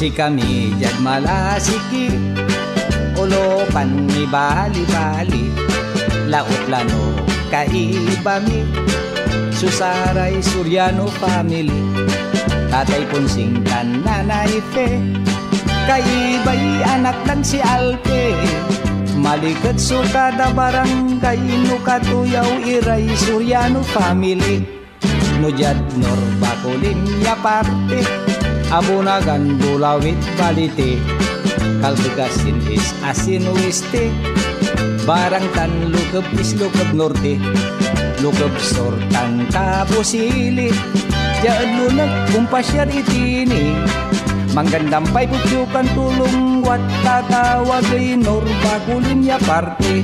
Si kami jad malasiki, ulopan mi bali-bali, laot lano kaibami, Susaray Soriano family, Tatay Ponsing kan Nanay Fe, kaibay anak lang si Alpe, malikat sukada barangay, no katuyaw iray Soriano family, no jad norba kulinya parte, abunagan bulawit balite, kalbigasin is asin weste, barang tan lukab is lukab norte, lukab sortan kapusili, jaan lunag kumpasyar itini, manggandang pa'y putyukan tulong wat tatawagay norba kulinya parte.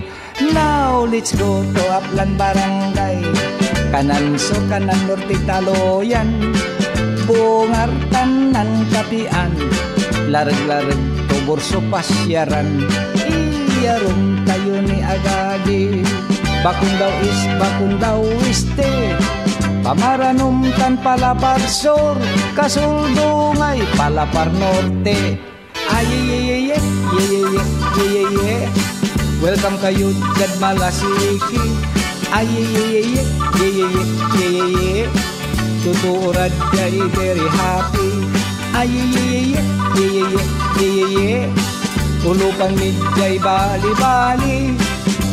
Now let's go to Aplan Barangay, kanan so kanan norte taloyan, bungartan ng kapian, larag-larag tubor so pasyaran, iyaron tayo ni agadi, bakun daw iste, pamaranom tan palapar sor, kasuldungay palapar norte, ayeyeyeye, yeyeye, welcome kayo jad malasiki, ayeyeyeye, yeyeye, tuturad jay very happy, ayeyeye, yeyeye, ulupan midjay bali-bali,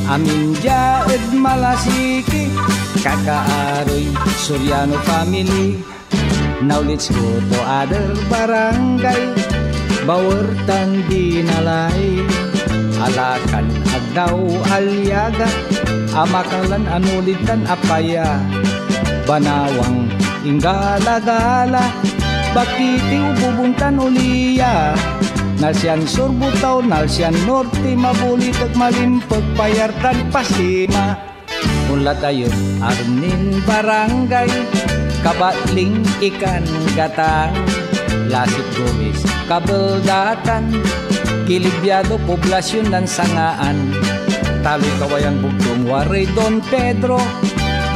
amin jaed malasiki, kakaaroy Soriano family. Now let's go to other barangay, bawertan dinalay, alakan agdaw alyaga, amakalan anulitan apaya, banawang inggala-gala, bakitiw bubuntan uliya, nalsian surbutaw, nalsian norte, mabulit at malimpag, payartan pasima, mula tayo arnin barangay, kabatling ikan gatang, Lasip Gomez kabeldatan, Kilibyado poblasyon ng sangaan, taloy kawayan bugtong waray Don Pedro,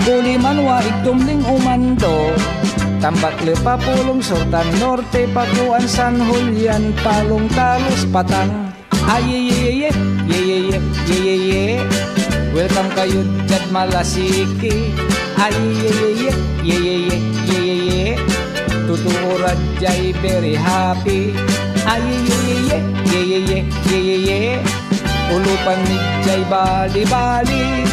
Buliman wa igtumling umando, Tambakle papulong sortan norte, Pakuan San Julian, Palong Talos Patang, ayeyeye, yeyeye, yeyeye, welcome kayo jad malasiki, ayeyeye, yeyeye, yeyeye, tuturad jay very happy, ayeyeye, yeyeye, yeyeye, ulupan ni jay bali-bali,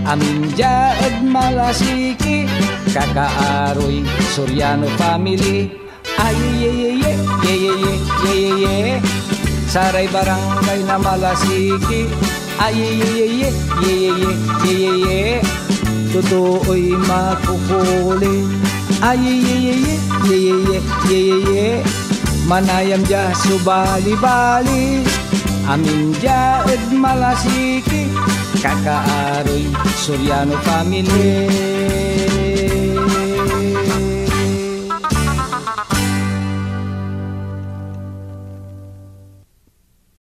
amin jaed malasiki, kakaaroy Soriano family, ayeyeye, yeyeye, yeyeye, saray barangay na malasiki, ayeyeye, yeyeye, yeyeye, totoo'y makukuli, ayeyeye, yeyeye, yeyeye, manayam ja subali-bali, amin jaed malasiki, kakaaroy Soriano family.